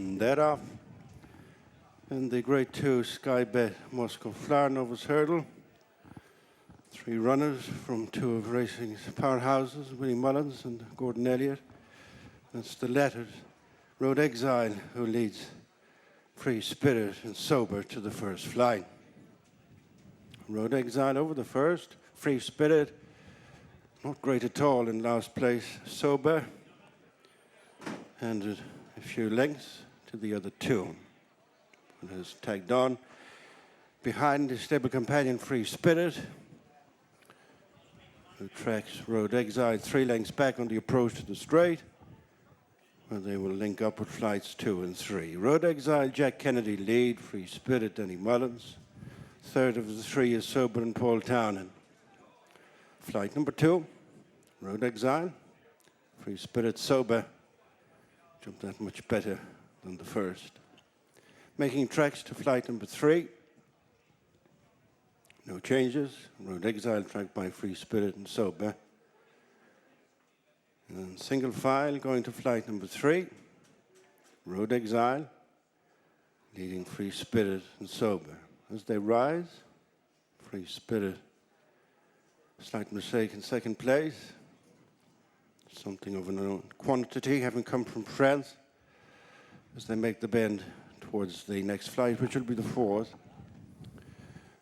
And that off. And the Grade 2 Sky Bet Moscow Flower Novice Hurdle. 3 runners from 2 of racing's powerhouses, Willie Mullins and Gordon Elliott. It's the latter, Road Exile, who leads Free Spirit and Sober to the first flight. Road Exile over the first. Free Spirit, not great at all in last place. Sober, and a few lengths to the other 2. One has tagged on. Behind his stable companion, Free Spirit, who tracks Road Exile 3 lengths back on the approach to the straight, where they will link up with flights 2 and 3. Road Exile, Jack Kennedy lead. Free Spirit, Danny Mullins. Third of the 3 is Sober and Paul Townend. Flight number 2, Road Exile. Free Spirit, Sober. Jumped that much better than the first. Making tracks to flight number 3. No changes. Road Exile tracked by Free Spirit and Sober. And single file going to flight number 3. Road Exile leading Free Spirit and Sober. As they rise, Free Spirit, slight mistake in second place. Something of an quantity having come from France. As they make the bend towards the next flight, which will be the 4th.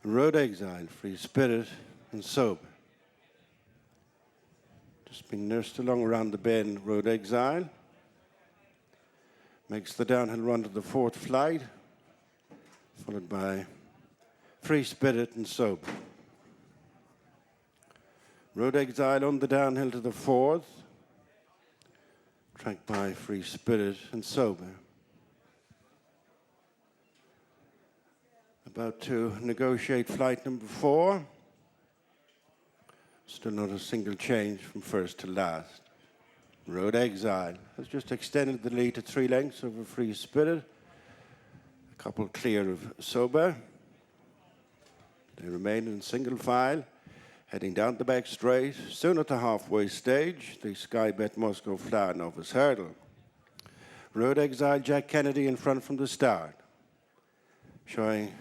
Road Exile, Free Spirit and Sober. Just being nursed along around the bend, Road Exile. Makes the downhill run to the 4th flight, followed by Free Spirit and Sober. Road Exile on the downhill to the 4th, tracked by Free Spirit and Sober. About to negotiate flight number 4. Still not a single change from first to last. Road Exile has just extended the lead to 3 lengths over Free Spirit. A couple clear of Sober. They remain in single file, heading down the back straight. Soon at the halfway stage, the Sky Bet Moscow Flower Novice Hurdle. Road Exile, Jack Kennedy in front from the start. Showing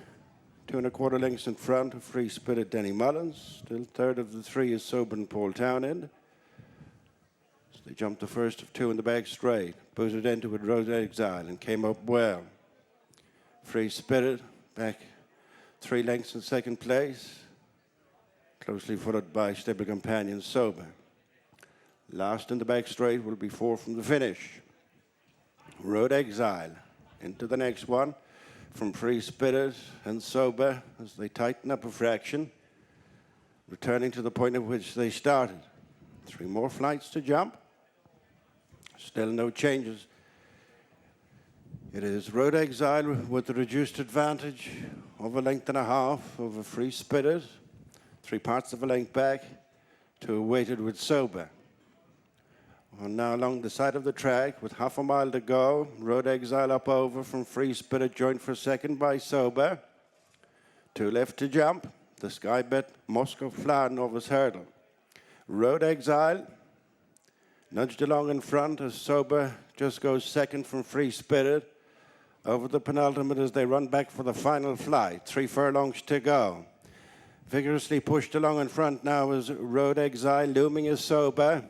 2 1/4 lengths in front of Free Spirit, Danny Mullins. Still third of the 3 is Sober and Paul Townend. So they jumped the first of 2 in the back straight, booted into with Road Exile and came up well. Free Spirit back 3 lengths in second place, closely followed by stable companion Sober. Last in the back straight will be 4 from the finish. Road Exile into the next one from Free Spirit and Sober as they tighten up a fraction, returning to the point at which they started. 3 more flights to jump. Still no changes. It is Road Exile with the reduced advantage of 1.5 lengths over Free Spirit. 3 parts of a length back to weighted with Sober. Well, now along the side of the track with 1/2 mile to go. Road Exile up over from Free Spirit, joined for second by Sober. 2 left to jump. The Sky Bet Moscow Flower Novice Hurdle. Road Exile nudged along in front as Sober just goes second from Free Spirit. Over the penultimate as they run back for the final flight. 3 furlongs to go. Vigorously pushed along in front now is Road Exile, looming as Sober.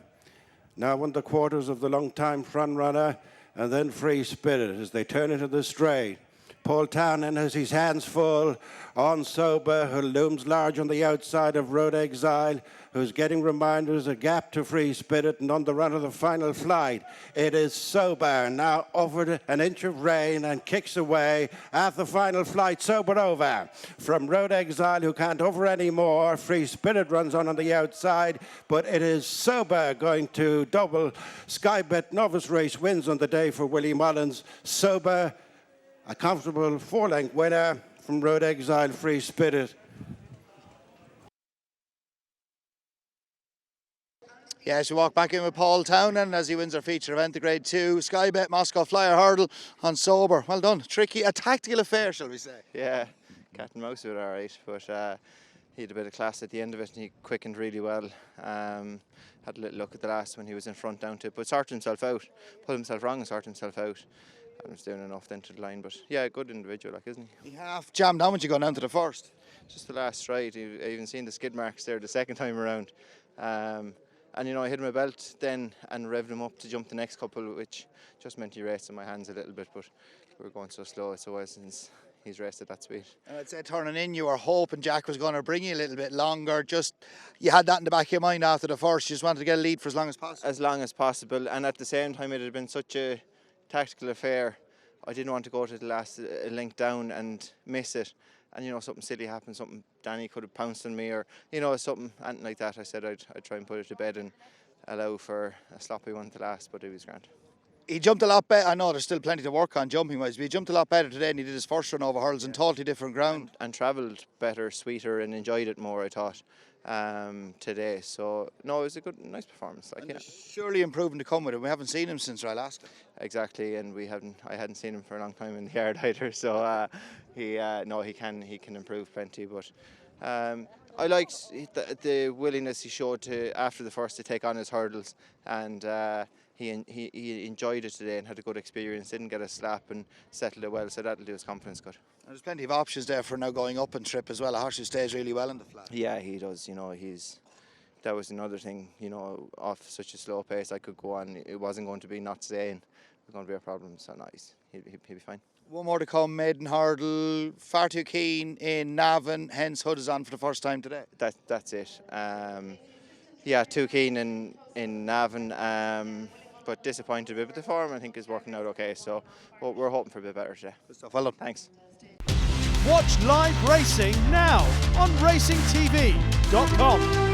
Now 1/4 of the long-time front runner, and then Free Spirit as they turn into the straight. Paul Townend has his hands full on Sober, who looms large on the outside of Road Exile, who's getting reminders, a gap to Free Spirit, and on the run of the final flight, it is Sober, now offered an inch of rain and kicks away at the final flight. Sober over from Road Exile, who can't over anymore. Free Spirit runs on the outside, but it is Sober going to double Sky Bet Novice Race wins on the day for Willie Mullins. Sober, a comfortable 4-length winner from Road Exile, Free Spirit. Yes, we walk back in with Paul Townend as he wins our feature event, the Grade 2 Sky Bet Moscow Flyer Hurdle on Sober. Well done. Tricky, a tactical affair, shall we say? Yeah, cat and mouse of it, all right. But he had a bit of class at the end of it and he quickened really well. Had a little look at the last when he was in front down to it, but sorted himself out. Pulled himself wrong and sorted himself out. and was doing enough then to the line. But yeah, good individual, like, isn't he? He half jammed down when you go down to the first. Just the last stride, I even seen the skid marks there the second time around. And you know, I hit my belt then and revved him up to jump the next couple, which just meant he raced in my hands a little bit, but we were going so slow it's a while since he's raced at that speed. And I'd say turning in, you were hoping Jack was going to bring you a little bit longer. Just, you had that in the back of your mind after the first. You just wanted to get a lead for as long as possible. As long as possible, and at the same time it had been such a tactical affair. I didn't want to go to the last length down and miss it. And you know, something silly happened, something Danny could have pounced on me, or you know, anything like that. I said I'd try and put it to bed and allow for a sloppy one to last, but it was grand. He jumped a lot better. I know there's still plenty to work on jumping wise, but he jumped a lot better today, and he did his first run over hurdles on totally different ground. And travelled better, sweeter, and enjoyed it more, I thought, today. So no, it was a nice performance. Like, yeah. Surely improving to come with it. We haven't seen him since Alaska. Exactly, and I hadn't seen him for a long time in the yard either. So he can improve plenty. But I liked the willingness he showed after the first to take on his hurdles, and he enjoyed it today and had a good experience. Didn't get a slap and settled it well, so that'll do his confidence good. And there's plenty of options there for now going up and trip as well. A horse who stays really well in the flat. Yeah, he does. You know, that was another thing. You know, off such a slow pace, I could go on. It wasn't going to be not staying. It was going to be a problem. So nice. He'll be fine. One more to come, maiden hurdle. Far too keen in Navan, hence Hood is on for the first time today. That's it. Yeah, too keen in Navan, but disappointed a bit. But the form, I think, is working out okay. So we're hoping for a bit better today. Good stuff. Well done. Thanks. Watch live racing now on racingtv.com.